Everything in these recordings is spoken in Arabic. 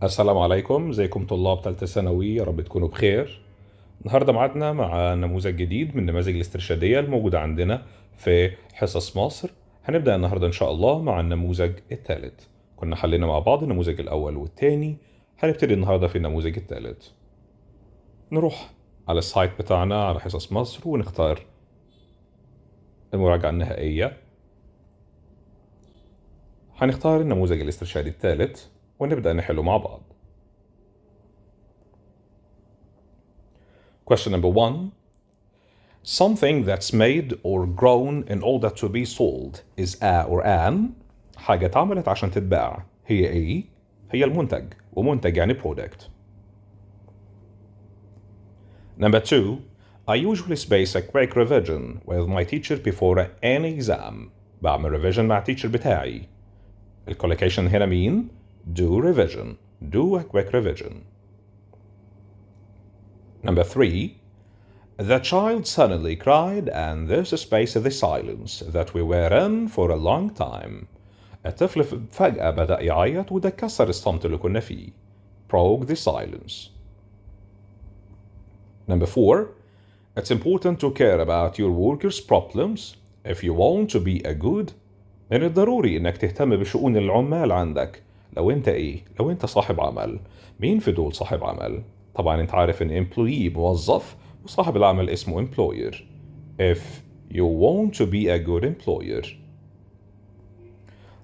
السلام عليكم، ازيكم طلاب ثالثة ثانوي؟ يا رب تكونوا بخير. النهارده معادنا مع نموذج جديد من نماذج الاسترشادية الموجودة عندنا في حصص مصر. هنبدأ النهارده إن شاء الله مع النموذج الثالث. كنا حلينا مع بعض النموذج الأول والثاني، هنبتدي النهارده في النموذج الثالث. نروح على السايت بتاعنا على حصص مصر ونختار المراجعة النهائية. هنختار النموذج الاسترشادي الثالث ونبدأ نحله مع بعض. Question number 1. Something that's made or grown in order to be sold is a or an. حاجة اتعملت عشان تتباع هي ايه؟ هي المنتج، ومنتج يعني product. Number 2. I usually space a quick revision with my teacher before any exam. بعمل revision مع teacher بتاعي. الcollocation هنا مين؟ Do revision. Do a quick revision. Number 3. The child suddenly cried and there's a space of the silence that we were in for a long time. الطفل فجأة بدأ يعيط وده كسر الصمت اللي كنا فيه. Broke the silence. Number 4. It's important to care about your workers' problems if you want to be a good. من الضروري إنك تهتم بشؤون العمال عندك. لو أنت صاحب عمل. مين في دول صاحب عمل؟ طبعا أنت عارف إن employee موظف وصاحب العمل اسمه employer. If you want to be a good employer.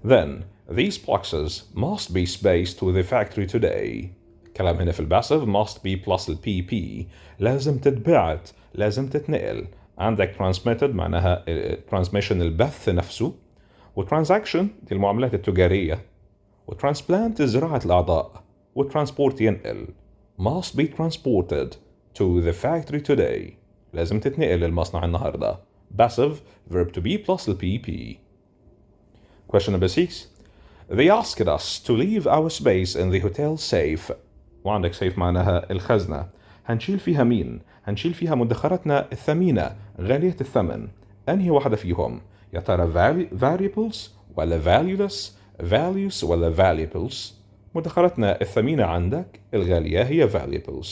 Then these boxes must be spaced to the factory today. كلام هنا في الباسف must be plus ال PP. لازم تتبعت، لازم تتنقل. عندك transmitted معناها transmission البث نفسه، وtransaction دي المعاملات التجارية، وtransplant زراعة الأعضاء، وtransport ينقل. must be transported to the factory today. لازم تتنقل للمصنع النهاردة. passive verb to be plus ال PP. Question number 6. They asked us to leave our space in the hotel safe. وعندك safe معناها الخزنة. هنشيل فيها مين؟ هنشيل فيها مدخراتنا الثمينة غالية الثمن. أنهي واحدة فيهم؟ يا ترى variables ولا valueless؟ values ولا valuables؟ مدخراتنا الثمينة عندك الغالية هي valuables.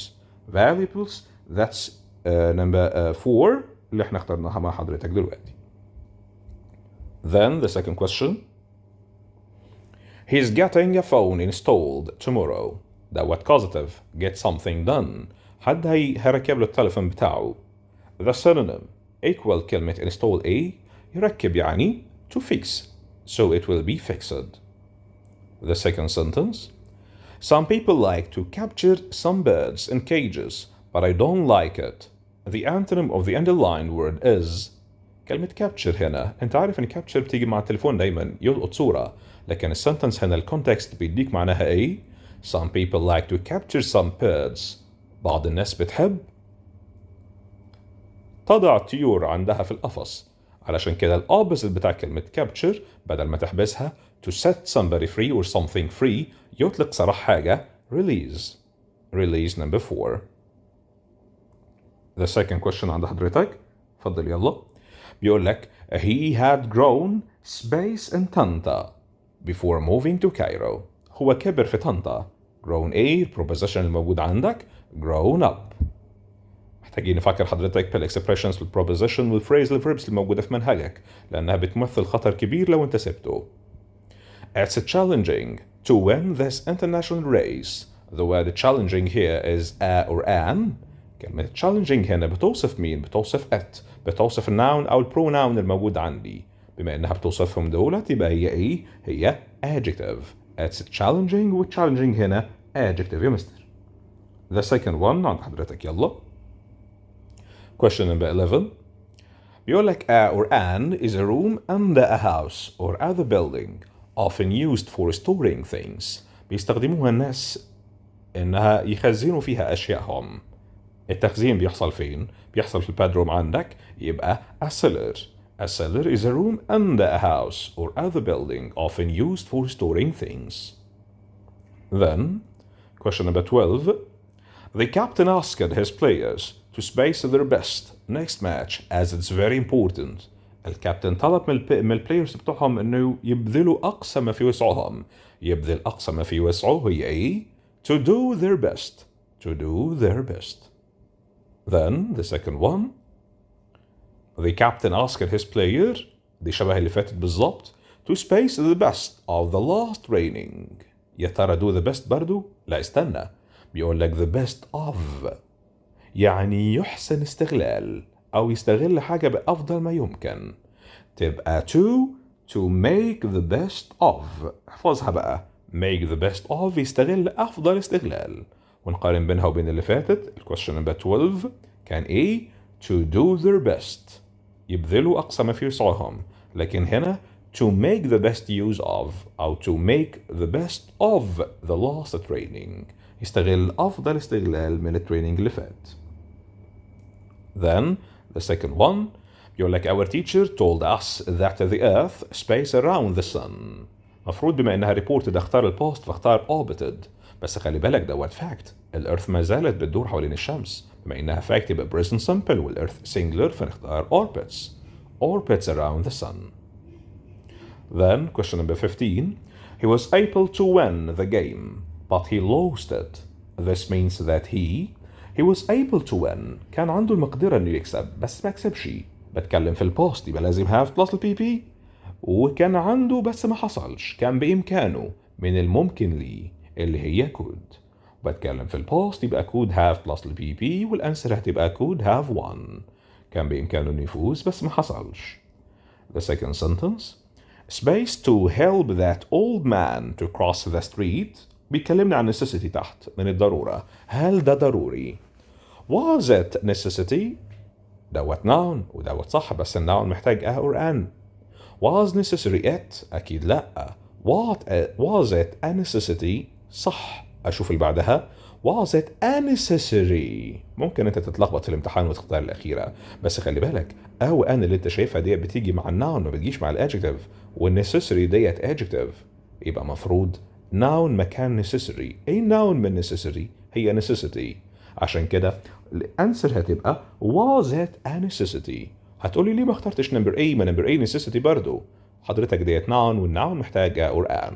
Valuables that's number 4 اللي احنا اخترناها مع حضرتك دلوقتي. Then the second question. He's getting a phone installed tomorrow. دوت causative. Get something done. حد هيركب له التلفون بتاعه. The synonym equal كلمة install a يركب يعني to fix. So it will be fixed. The second sentence. Some people like to capture some birds in cages, but I don't like it. The antonym of the underlined word is. كلمة capture هنا انت عارف ان capture بتيجي مع التليفون دايما يلقط صورة، لكن السنتنس هنا الكونتكست بيديك معناها ايه؟ Some people like to capture some birds. بعض الناس بتحب تضع طيور عندها في القفص. علشان كده الopposite بتاع كلمة capture بدل ما تحبسها to set somebody free or something free يطلق سراح حاجة release. Release number 4. The second question عند حضرتك. اتفضل يلا. بيقول لك he had grown space in طنطا before moving to Cairo. هو كبر في طنطا. grown ايه preposition الموجود عندك؟ grown up. محتاجين نفكر حضرتك بالاكسبريشنز والبروبوزيشن والفريز الفيربس الموجودة في منهجك لأنها بتمثل خطر كبير لو أنت سبته. It's challenging to win this international race. The word challenging here is a or an. كلمة challenging هنا بتوصف مين؟ بتوصف it. بتوصف الناون أو البروناون الموجود عندي. بما إنها بتوصفهم دولت يبقى هي إيه؟ هي adjective. It's challenging و challenging هنا adjective يا مستر. The second one عند حضرتك يلا. Question number 11. بيقول لك a or an is a room under a house or other building often used for storing things. بيستخدموها الناس إنها يخزنوا فيها أشيائهم. التخزين بيحصل فين؟ بيحصل في البادروم عندك يبقى a cellar. A cellar is a room under a house or other building often used for storing things. Then, question number 12. The captain asked his players to space their best next match as it's very important. الكابتن طلب من البلايرز بتوعهم انه يبذلوا اقصى ما في وسعهم. يبذل اقصى ما في وسعه هي ايه؟ to do their best. To do their best. Then the second one. The captain asked his player, دي شبه اللي فاتت بالظبط, to space the best of the last training. يا ترى do the best برضو؟ لا استنى, بيقول لك the best of, يعني يحسن استغلال أو يستغل حاجة بأفضل ما يمكن. تبقى to make the best of. احفظها بقى, make the best of يستغل أفضل استغلال. ونقارن بينها وبين اللي فاتت. الكويشن نمبر 12 كان ايه؟ to do their best, يبذلوا أقصى ما في وسعهم. لكن هنا to make the best use of أو to make the best of the last training, يستغل أفضل استغلال من التريننج اللي فات. Then the second one, يقول لك our teacher told us that the earth space around the sun. مفروض بما انها reported اختار البوست فاختار orbited, بس خلي بالك دوت fact, الارث ما زالت بتدور حوالين الشمس. بما انها fact يبقى present simple والارث singular فنختار orbits. Orbits around the sun. Then question number 15, he was able to win the game but he lost it. This means that he was able to win, كان عنده المقدرة انه يكسب بس ما كسبش. بتكلم في البوست يبقى لازم have plus البي بي, وكان عنده بس ما حصلش, كان بإمكانه من الممكن لي اللي هي could. بتكلم في البوست يبقى could have plus البي بي, والأنسر هتبقى could have won, كان بإمكانه انه يفوز بس ما حصلش. The second sentence, space to help that old man to cross the street, بيتكلمنا عن necessity تحت من الضرورة. هل ده ضروري؟ Was it necessity؟ دوت noun ودوت صح, بس الناون محتاج a or an. Was necessary it؟ أكيد لأ. Was it a necessity؟ صح. أشوف اللي بعدها. Was it a necessary؟ ممكن أنت تتلخبط في الامتحان وتختار الأخيرة, بس خلي بالك أو أن اللي أنت شايفها دي بتيجي مع الناون ما بتجيش مع الادجكتيف, والنecessary ديت adjective, يبقى مفروض noun مكان necessary. أي noun من necessary هي necessity. عشان كده الانسر هتبقى was it a necessity. هتقولي ليه ما اخترتش نمبر A؟ ما نمبر A necessity برضو. حضرتك ديت noun والnoun محتاج a or an,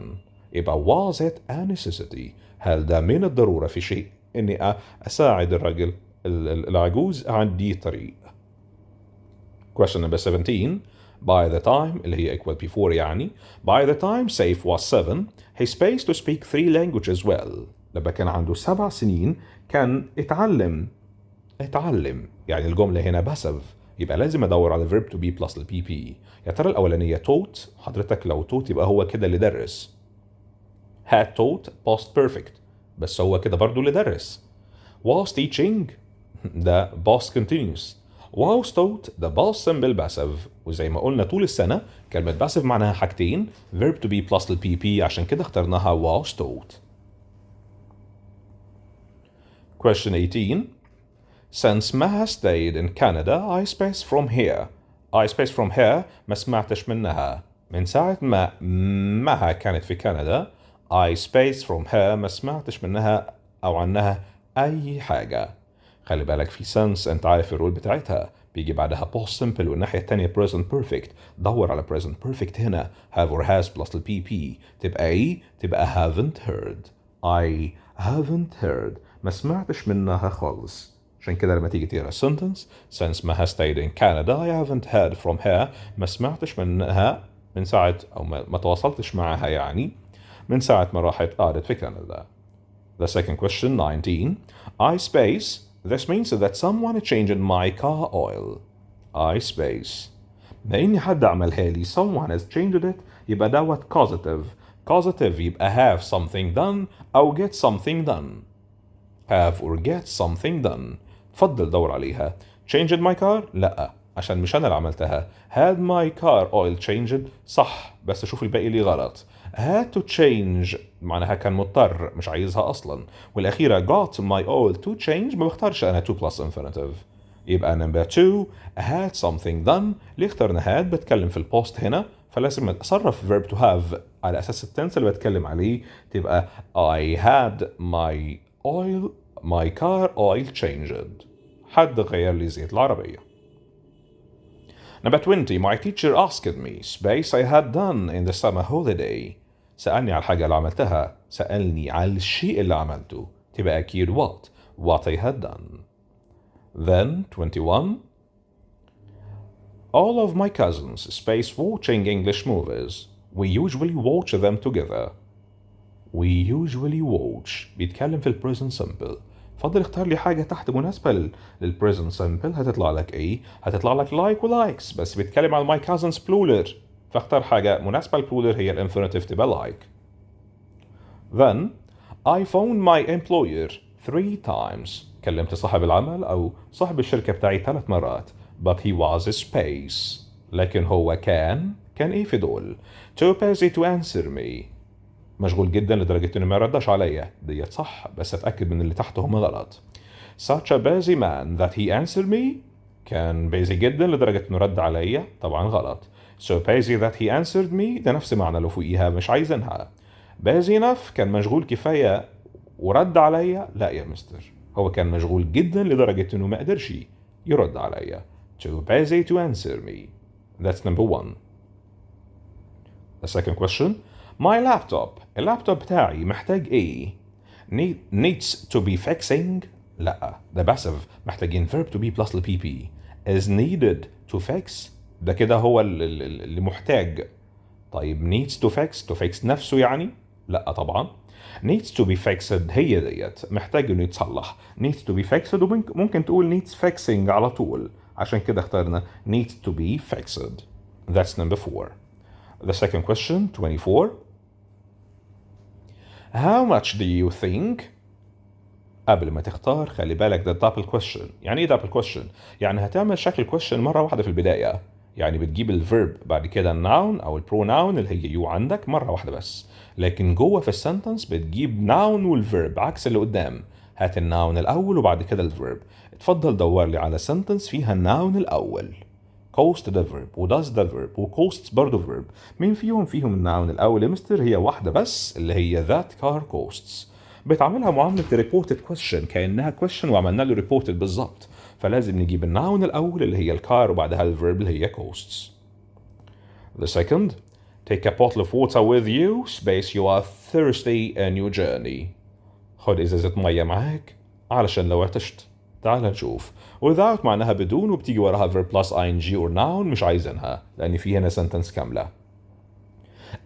يبقى was it a necessity. هل ده من الضرورة في شيء اني اساعد الرجل العجوز عندي طريق. Question number 17, by the time اللي هي equal before يعني, by the time Saif was 7 he spaced to speak 3 languages well. لما كان عنده 7 سنين كان اتعلم يعني الجملة هنا passive, يبقى لازم ادور على verb to be plus البي بي. يا ترى الاولانية taught, حضرتك لو taught يبقى هو كده اللي درس. had taught past perfect, بس هو كده برضو اللي درس. was teaching ده past continuous. was taught ده past simple passive, وزي ما قلنا طول السنة كلمة passive معناها حاجتين, verb to be plus البي بي, عشان كده اخترناها was taught. Question 18, since Maha stayed in Canada I spaced from here. I spaced from here ما سمعتش منها. من ساعة ما مها كانت في كندا I spaced from her ما سمعتش منها أو عنها أي حاجة. خلي بالك في since أنت عارف الرول بتاعتها بيجي بعدها past simple والناحية التانية present perfect. دور على present perfect هنا have or has plus البي بي, تبقى إيه؟ تبقى haven't heard. I haven't heard ما سمعتش منها خالص. عشان كده لما تيجي تقرا sentence since Maha stayed in Canada I haven't heard from her ما سمعتش منها من ساعة أو ما تواصلتش معها يعني من ساعة ما راحت قعدت في كندا. The second question 19, I space, this means that someone changed my car oil. I space, لأني حد عملها لي someone has changed it يبقى دوت causative. Causative يبقى have something done أو get something done. have or get something done. فضل دور عليها. changed my car لا, عشان مش أنا اللي عملتها. had my car oil changed صح, بس أشوف الباقي اللي غلط. had to change معناها كان مضطر مش عايزها أصلا. والأخيرة got my oil to change ما بختارش أنا to plus infinitive. يبقى number 2 had something done. ليه اخترنا had؟ بتكلم في البوست هنا فلازم أصرف verb to have على أساس التنس اللي بتكلم عليه, تبقى I had my car oil changed. حد غير لي زيت العربية. Number 20, my teacher asked me space I had done in the summer holiday. سألني على الحاجة اللي عملتها سألني على الشيء اللي عملته تبقى أكيد what I had done. Then 21. All of my cousins space watching English movies. We usually watch them together. We usually watch بيتكلم في ال present simple. فضل اختار لي حاجة تحت مناسبة لل present simple. هتطلع لك ايه؟ هتطلع لك like و likes، بس بيتكلم عن my cousins plural، فاختار حاجة مناسبة للبلورال هي الانفينيتيف تبقى like. Then I phoned my employer 3 times. كلمت صاحب العمل أو صاحب الشركة بتاعي 3 مرات. But he was space. لكن هو كان إيه في دول؟ too busy to answer me. مشغول جدا لدرجة إنه ما ردش عليا. ديت صح، بس أتأكد من اللي تحتهم غلط. Such a busy man that he answered me. كان busy جدا لدرجة إنه رد عليا. طبعا غلط. So busy that he answered me ده نفس معنى لو فوقيها مش عايزينها. busy enough كان مشغول كفاية ورد عليا. لا يا مستر، هو كان مشغول جدا لدرجة إنه ما قدرش يرد عليا. Too busy to answer me. That's number 1. The second question. My laptop. اللابتوب بتاعي محتاج ايه؟ needs to be fixing. لا، ده passive، محتاجين verb to be plus pp. is needed to fix. ده كده هو اللي محتاج. طيب needs to fix نفسه يعني؟ لا طبعا. needs to be fixed هي ديت، محتاج انه يتصلح. needs to be fixed وممكن تقول needs fixing على طول، عشان كده اخترنا needs to be fixed. That's number 4. The second question 24. How much do you think? قبل ما تختار خلي بالك ده double question. يعني ايه double question؟ يعني هتعمل شكل question مرة واحدة في البداية. يعني بتجيب الفيرب بعد كده الناون او البروناون اللي هي يو عندك مرة واحدة بس، لكن جوه في السنتنس بتجيب ناون والفيرب عكس اللي قدام. هات الناون الاول وبعد كده الفيرب. اتفضل دور لي على سنتنس فيها الناون الاول. coast ده verb و does ده verb و coasts برضه verb. مين فيهم الناون الأول يا مستر؟ هي واحدة بس اللي هي that car coasts. بتعملها معاملة reported question كأنها question وعملنا له reported بالظبط، فلازم نجيب الناون الأول اللي هي الكار وبعدها الverb اللي هي coasts. The second. Take a bottle of water with you space you are thirsty in your journey. خد إزازة مية معاك علشان لو عطشت. تعال نشوف. without معناها بدون وبتيجي وراها verb plus ing or noun، مش عايزينها لأن في هنا sentence كاملة.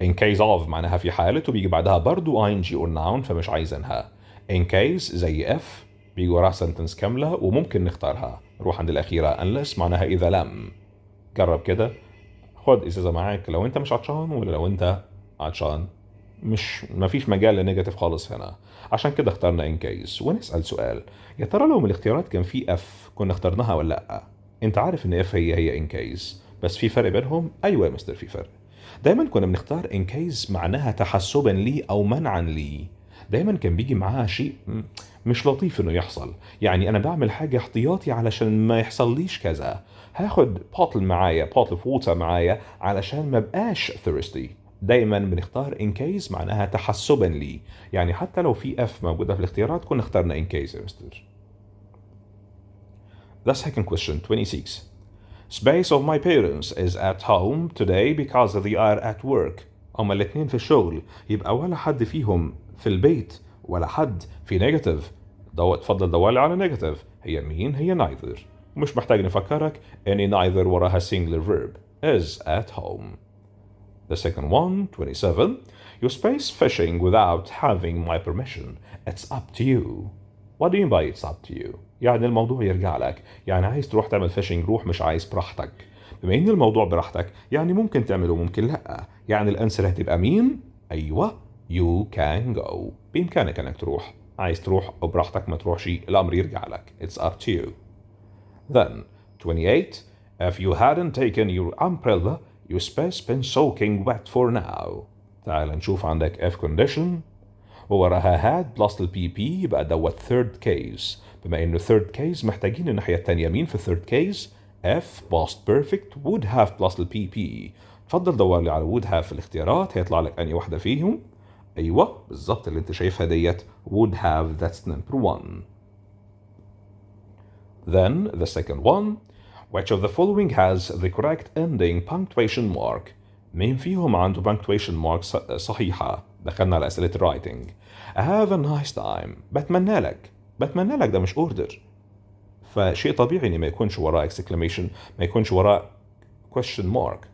in case of معناها في حالة وبيجي بعدها برضو ing or noun فمش عايزينها. in case زي if بيجي وراها sentence كاملة وممكن نختارها. نروح عند الأخيرة unless معناها إذا لم. جرب كده، خد إزازة معاك لو أنت مش عطشان ولا لو أنت عطشان. مفيش مجال لنيجاتيف خالص هنا، عشان كده اخترنا in case. ونسأل سؤال، يا ترى لو من الاختيارات كان في F كنا اخترناها ولا لأ؟ انت عارف ان F هي in case، بس في فرق بينهم؟ ايوه يا مستر في فرق. دايما كنا بنختار in case معناها تحسبا لي او منعا لي. دايما كان بيجي معاها شيء مش لطيف انه يحصل، يعني انا بعمل حاجة احتياطي علشان ما يحصليش كذا. هاخد bottle of water معايا علشان ما بقاش thirsty. دايما بنختار in case معناها تحسبا لي، يعني حتى لو في F موجودة في الاختيارات كنا اخترنا in case يا مستر. The second question 26. Space of my parents is at home today because they are at work. هما الاتنين في الشغل، يبقى ولا حد فيهم في البيت ولا حد في نيجاتيف. اتفضل دورلي على نيجاتيف. هي مين؟ هي neither. ومش محتاج نفكرك any neither وراها singular verb is at home. The second one 27. You space fishing without having my permission. It's up to you. What do you mean by it's up to you؟ يعني الموضوع يرجع لك، يعني عايز تروح تعمل فيشنج روح، مش عايز براحتك. بما ان الموضوع براحتك يعني ممكن تعمله ممكن لا، يعني الانسر هتبقى مين؟ ايوه you can go. بامكانك انك تروح، عايز تروح براحتك ما تروحش الامر يرجع لك. It's up to you. Then 28. If you hadn't taken your umbrella your space been soaking wet for now. تعال نشوف عندك F condition ووراها had plus البي بي يبقى دوت third case. بما انه third case محتاجين الناحية التانية مين في third case؟ F past perfect would have plus البي بي. اتفضل دور لي على would have في الاختيارات، هيطلع لك أنهي واحدة فيهم؟ أيوة بالظبط اللي أنت شايفها ديت would have. That's number 1. Then the second one. Which of the following has the correct ending punctuation mark؟ مين فيهم عنده punctuation mark صحيحة؟ دخلنا على أسئلة الرايتنج. have a nice time. بتمنى لك. بتمنى لك ده مش order. فشيء طبيعي إن ما يكونش وراه exclamation، ما يكونش وراه question mark.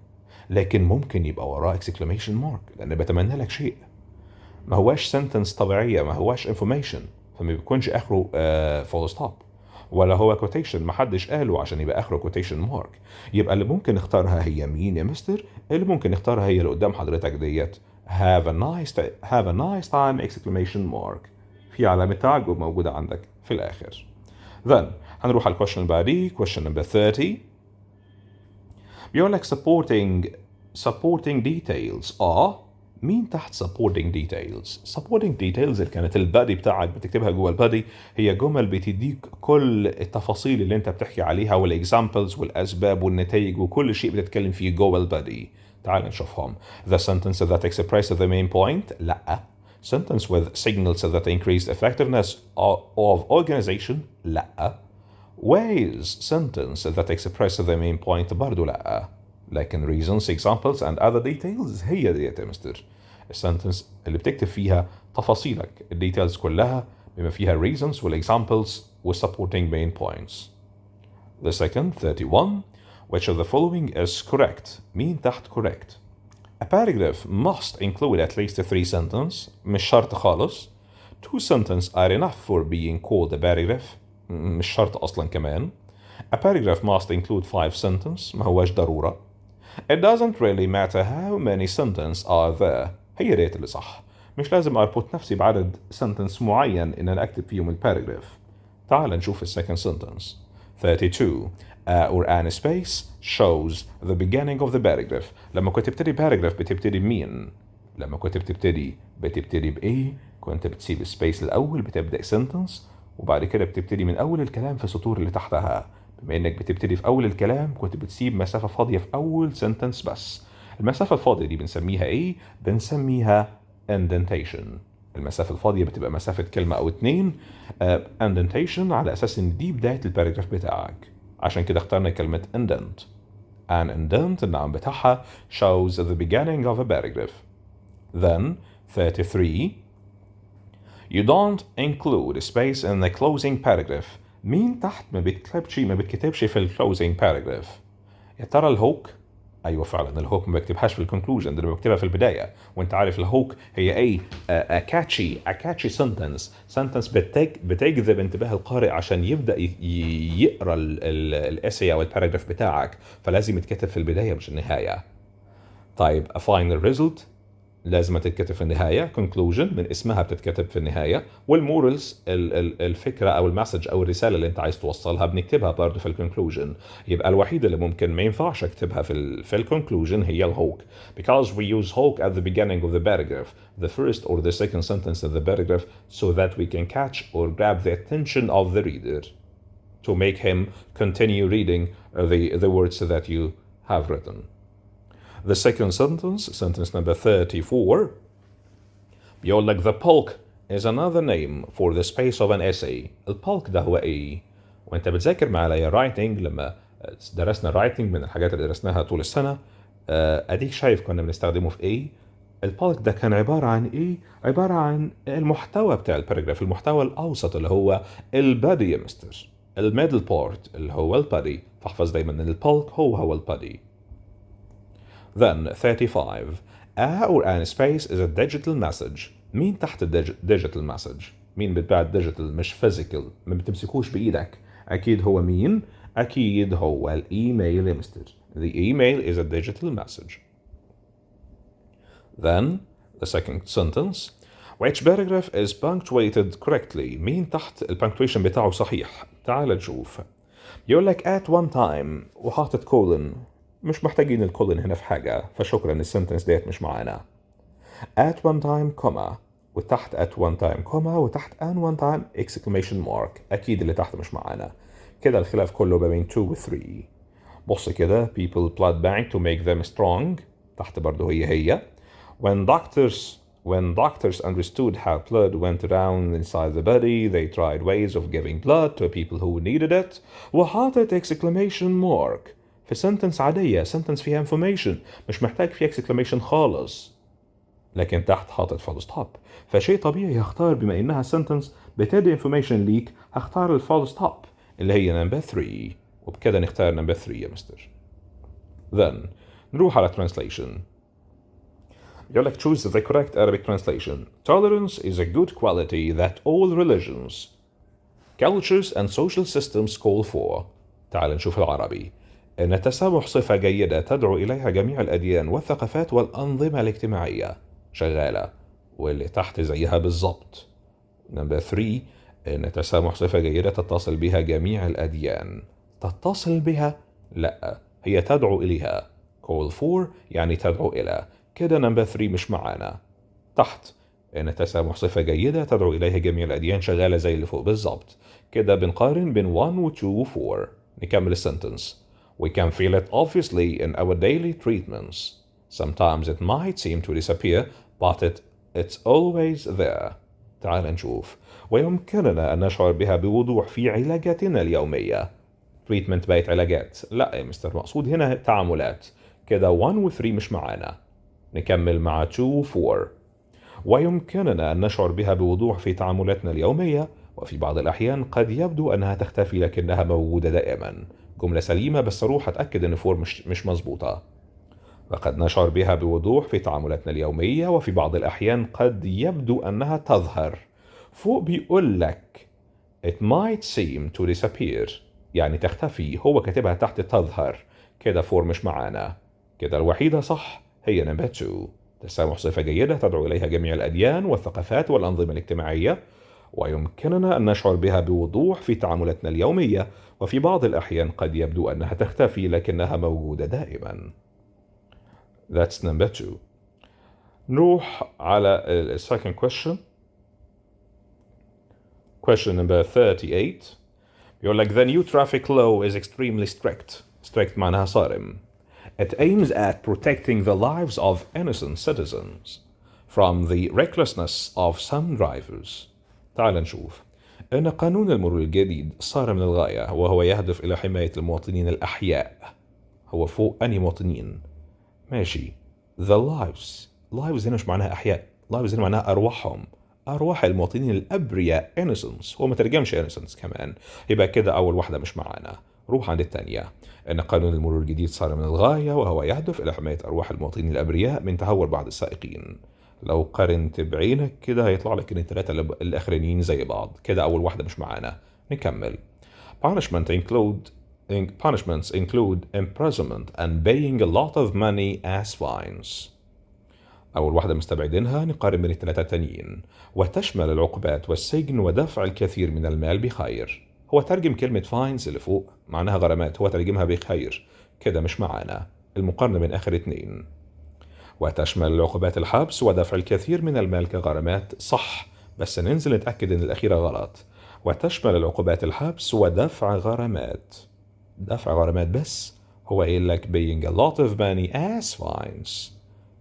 لكن ممكن يبقى وراه exclamation mark لأن بتمنى لك شيء. ما هواش sentence طبيعية، ما هواش information، فما بيكونش آخره full stop، ولا هو quotation ما حدش قاله عشان يبقى آخره quotation mark. يبقى اللي ممكن نختارها هي مين يا مستر؟ اللي ممكن نختارها هي اللي قدام حضرتك ديت have a nice time exclamation mark، في علامة تعجب موجودة عندك في الآخر. Then هنروح على الكويشن اللي بعديه. question number 30 بيقول لك supporting details مين تحت supporting details اللي كانت البادي بتاعك بتكتبها جوه البادي، هي جمل بتديك كل التفاصيل اللي انت بتحكي عليها والاكزامبلز والاسباب والنتائج وكل شيء بتتكلم فيه جوه البادي. تعال نشوفهم. The sentence that expresses the main point لا. Sentence with signals that increase effectiveness of organization لا. Ways sentence that expresses the main point برضو لا. لكن reasons, examples and other details هي ديت يا مستر السنتنس اللي بتكتب فيها تفاصيلك، الديتيلز كلها بما فيها reasons والexamples والsupporting main points. The second 31 which of the following is correct. مين تحت correct؟ A paragraph must include at least 3 sentences. مش شرط خالص. 2 sentences are enough for being called a paragraph. مش شرط أصلا كمان. A paragraph must include 5 sentences. ما هواش ضرورة. It doesn't really matter how many sentences are there. هي ديت اللي صح. مش لازم أربط نفسي بعدد sentence معين إن أنا أكتب فيهم الباراجراف. تعال نشوف second sentence. 32 or an space shows the beginning of the paragraph. لما كنت بتبتدي paragraph بتبتدي بمين؟ لما كنت بتبتدي بإيه؟ كنت بتسيب space الأول بتبدأ sentence وبعد كده بتبتدي من أول الكلام في السطور اللي تحتها. بما انك بتبتدي في اول الكلام كنت بتسيب مسافة فاضية في اول سنتنس بس. المسافة الفاضية دي بنسميها ايه؟ بنسميها indentation. المسافة الفاضية بتبقى مسافة كلمة او 2. indentation على اساس ان دي بداية الباراجراف بتاعك، عشان كده اخترنا كلمة indent. an indent النعم بتاعها shows the beginning of a paragraph. Then 33 you don't include space in the closing paragraph. مين تحت ما بتكتبش في الكلوزنج باراجراف؟ يا ترى الهوك؟ ايوه فعلا الهوك ما بكتبهاش في الكونكلوجن، ده بكتبها في البدايه، وانت عارف الهوك هي ايه؟ كاتشي سنتنس بتجذب انتباه القارئ عشان يبدا يقرا الاسي او الباراجراف بتاعك، فلازم يتكتب في البدايه مش النهايه. طيب a final result لازم تتكتب في النهاية. conclusion من اسمها بتتكتب في النهاية. والمورالز الفكرة أو المسج أو الرسالة اللي أنت عايز توصلها بنكتبها برضه في الكونكلوجن. يبقى الوحيدة اللي ممكن ما ينفعش أكتبها في الكونكلوجن هي الهوك. because we use hook at the beginning of the paragraph, the first or the second sentence of the paragraph, so that we can catch or grab the attention of the reader to make him continue reading the words that you have written. The second sentence number 34 بيقول لك the bulk is another name for the space of an essay. البulk ده هو ايه؟ وانت بتذاكر معايا writing لما درسنا writing من الحاجات اللي درسناها طول السنة، اديك شايف كنا بنستخدمه في ايه؟ البulk ده كان عبارة عن ايه؟ عبارة عن المحتوى بتاع الباراجراف، المحتوى الأوسط اللي هو البادي يا مستر. الميدل بارت اللي هو البادي، فاحفظ دايما ان البulk هو البادي. Then 35 a or an space is a digital message. مين تحت digital message؟ مين بتبعت digital مش physical، ما بتمسكوش بإيدك. أكيد هو مين؟ أكيد هو الإيميل يا مستر. The email is a digital message. Then the second sentence which paragraph is punctuated correctly. مين تحت البنكتويشن بتاعه صحيح؟ تعال نشوف. يقول لك at one time وحاطط colon. مش محتاجين الكولن هنا في حاجة، فشكرا السنتنس ديت مش معانا. at one time comma وتحت at one time comma وتحت and one time exclamation mark. أكيد اللي تحت مش معانا. كده الخلاف كله بين 2 و 3. بص كده people blood bank to make them strong. تحت برضه هي. When doctors understood how blood went around inside the body, they tried ways of giving blood to people who needed it. وحاطط exclamation mark. في sentence عادية، sentence فيها information مش محتاج فيها exclamation خالص. لكن تحت حاطط فول ستوب، فشيء طبيعي هختار بما إنها sentence بتدي information ليك هختار الفول ستوب اللي هي number 3، وبكده نختار number 3 يا مستر. Then نروح على translation. يقول لك choose the correct Arabic translation. Tolerance is a good quality that all religions, cultures and social systems call for. تعال نشوف العربي. إن التسامح صفة جيدة تدعو إليها جميع الأديان والثقافات والأنظمة الاجتماعية. شغالة، واللي تحت زيها بالضبط. نمبر 3 إن التسامح صفة جيدة تتصل بها جميع الأديان. تتصل بها؟ لا، هي تدعو إليها. call for يعني تدعو إلى. كده نمبر 3 مش معانا. تحت إن التسامح صفة جيدة تدعو إليها جميع الأديان شغالة زي اللي فوق بالضبط. كده بنقارن بين 1 و 2 و 4. نكمل السنتنس. We can feel it obviously in our daily treatments. Sometimes it might seem to disappear, but it's always there. تعال نشوف. ويمكننا أن نشعر بها بوضوح في علاجاتنا اليومية. treatment بقت علاجات. لا يا مستر، مقصود هنا تعاملات. كده 1 و 3 مش معانا. نكمل مع 2 و 4. ويمكننا أن نشعر بها بوضوح في تعاملاتنا اليومية، وفي بعض الأحيان قد يبدو أنها تختفي لكنها موجودة دائما. جملة سليمة، بس أروح أتأكد أن فور مش مظبوطة. وقد نشعر بها بوضوح في تعاملاتنا اليومية، وفي بعض الأحيان قد يبدو أنها تظهر. فوق بيقول لك it might seem to disappear يعني تختفي، هو كاتبها تحت تظهر. كده فور مش معانا. كده الوحيدة صح هي نمبر 2. تسامح صفة جيدة تدعو إليها جميع الأديان والثقافات والأنظمة الاجتماعية، ويمكننا أن نشعر بها بوضوح في تعاملاتنا اليومية، وفي بعض الأحيان قد يبدو أنها تختفي لكنها موجودة دائما. That's number 2. نروح على second question. Question number 38. بيقول لك the new traffic law is extremely strict. Strict معناها صارم. It aims at protecting the lives of innocent citizens from the recklessness of some drivers. تعال نشوف. إن قانون المرور الجديد صارم للغاية، وهو يهدف إلى حماية المواطنين الأحياء. هو فوق أنهي مواطنين؟ ماشي. The lives هنا مش معناها أحياء. lives هنا معناها أرواحهم. أرواح المواطنين الأبرياء innocence. هو ما ترجمش innocence كمان. يبقى كده أول واحدة مش معانا. روح عند الثانية. إن قانون المرور الجديد صار من الغاية، وهو يهدف إلى حماية أرواح المواطنين الأبرياء من تهور بعض السائقين. لو قارنت بعينك كده هيطلع لك إن الثلاثة الأخرانيين زي بعض. كده أول واحدة مش معانا. نكمل. Punishments include imprisonment and paying a lot of money as fines. أول واحدة مستبعدينها. نقارن بين الثلاثة التانيين. وتشمل العقوبات والسجن ودفع الكثير من المال بخير. هو ترجم كلمة fines اللي فوق معناها غرامات، هو ترجمها بخير. كده مش معانا. المقارنة بين آخر اتنين. وتشمل العقوبات الحبس ودفع الكثير من المال كغرامات. صح، بس ننزل نتأكد إن الأخيرة غلط. وتشمل العقوبات الحبس ودفع غرامات. دفع غرامات بس. هو قايل لك paying a lot of money as fines.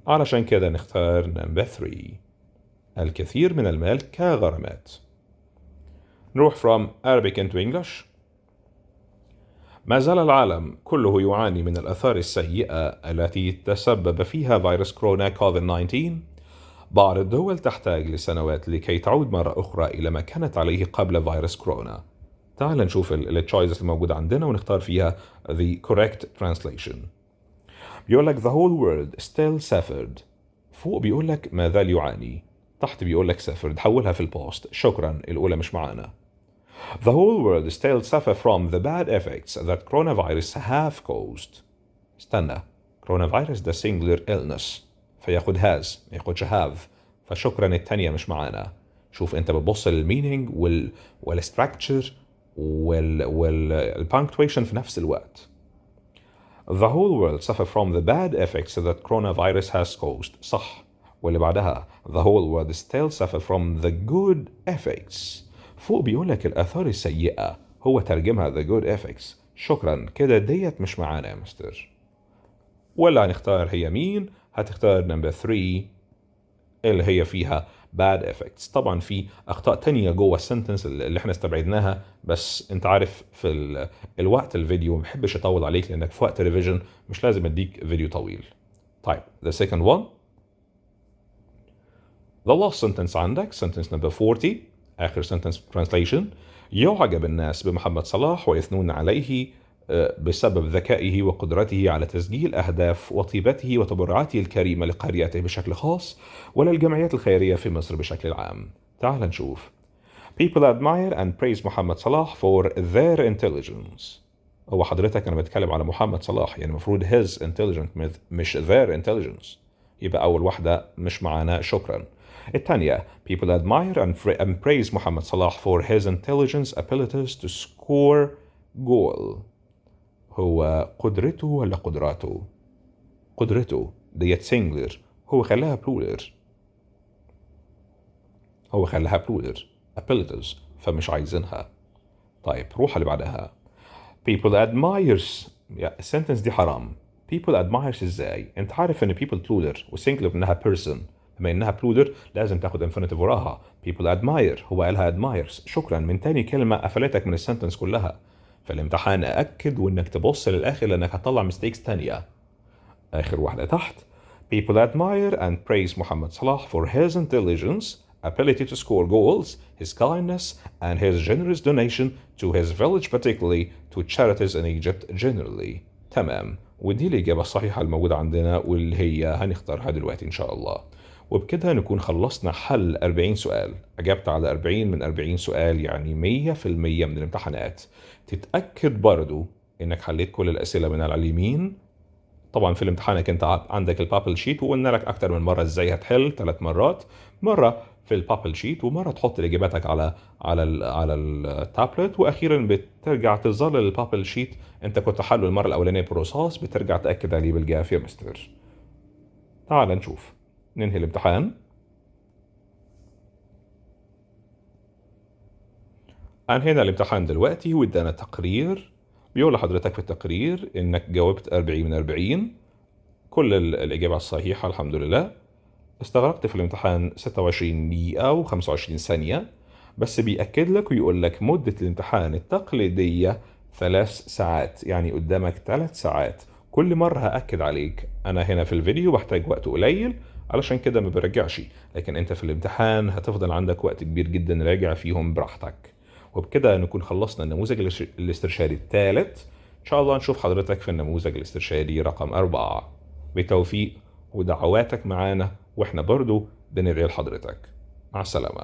علشان كده نختار number 3. الكثير من المال كغرامات. نروح from Arabic into English. ما زال العالم كله يعاني من الآثار السيئة التي تسبب فيها فيروس كورونا كوفيد-19. بعض الدول تحتاج لسنوات لكي تعود مرة أخرى إلى ما كانت عليه قبل فيروس كورونا. تعال نشوف التشويسز الموجودة عندنا ونختار فيها the correct translation. بيقول لك the whole world still suffered. فوق بيقول لك ما زال يعاني. تحت بيقول لك suffered. حولها في البوست. شكرا، الأولى مش معانا. The whole world still suffer from the bad effects that coronavirus have caused. استنى. coronavirus ده singular illness، فياخد has ما ياخدش have. فشكرا التانية مش معانا. شوف انت بتبص للمينينج والستراكتشر والpunctuation في نفس الوقت. The whole world suffer from the bad effects that coronavirus has caused. صح. واللي بعدها the whole world still suffer from the good effects. فوق بيقول لك الآثار السيئة، هو ترجمها the good effects. شكرا، كده ديت مش معانا يا مستر. ولا هنختار هي مين؟ هتختار number 3 اللي هي فيها bad effects. طبعا في أخطاء تانية جوه السنتنس اللي احنا استبعدناها، بس انت عارف في الوقت الفيديو ما بحبش اطول عليك، لانك في وقت ريفيجن مش لازم اديك فيديو طويل. طيب the second one. The last sentence عندك sentence number 40 آخر sentence translation. يعجب الناس بمحمد صلاح ويثنون عليه بسبب ذكائه وقدرته على تسجيل أهداف وطيبته وتبرعاته الكريمة لقريته بشكل خاص وللجمعيات الخيرية في مصر بشكل عام. تعال نشوف. People admire and praise محمد صلاح for their intelligence. هو حضرتك أنا بتكلم على محمد صلاح، يعني المفروض his intelligence مش their intelligence. يبقى أول واحدة مش معانا، شكرا. الثانية people admire and praise محمد صلاح for his intelligence abilities to score goal. هو قدرته ولا قدراته؟ قدرته ديت singular، هو خلاها plural. abilities فمش عايزينها. طيب روح اللي بعدها. people admires، السنتنس دي حرام. people admires ازاي؟ انت عارف ان people plural وsingular انها person، بما انها plural لازم تاخد infinitive وراها. people admire هو قالها admires. شكرا. من تاني كلمة قفلتك من السنتنس كلها. فالامتحان أأكد وإنك تبص للآخر لأنك هتطلع mistakes تانية. آخر واحدة تحت. people admire and praise محمد صلاح for his intelligence, ability to score goals, his kindness, and his generous donation to his village particularly to charities in Egypt generally. تمام. ودي الإجابة الصحيحة الموجودة عندنا واللي هي هنختارها دلوقتي إن شاء الله. وبكده نكون خلصنا حل 40 سؤال. أجبت على 40 من 40 سؤال، يعني 100% من الامتحانات. تتأكد برضو إنك حليت كل الأسئلة من على اليمين. طبعا في الامتحانك انت عندك البابل شيت، وقلنا لك اكتر من مره ازاي هتحل 3 مرات، مره في البابل شيت ومره تحط اجاباتك على التابلت، واخيرا بترجع تظل البابل شيت انت كنت حله المره الاولانيه برصاص بترجع تاكد عليه بالجاف يا مستر. تعال نشوف ننهي الامتحان. انهينا الامتحان دلوقتي وادانا تقرير. بيقول لحضرتك في التقرير انك جاوبت 40 من 40، كل الإجابة الصحيحة الحمد لله. استغرقت في الامتحان 26 دقيقة و25 ثانية، بس بيأكد لك ويقول لك مدة الامتحان التقليدية 3 ساعات، يعني قدامك 3 ساعات. كل مرة هأكد عليك أنا هنا في الفيديو بحتاج وقت قليل علشان كده ما برجعش، لكن أنت في الامتحان هتفضل عندك وقت كبير جدا راجع فيهم براحتك. وبكده نكون خلصنا النموذج الاسترشادي الثالث. إن شاء الله نشوف حضرتك في النموذج الاسترشادي رقم 4. بتوفيق ودعواتك معانا، واحنا برضو بندعي لحضرتك. مع السلامة.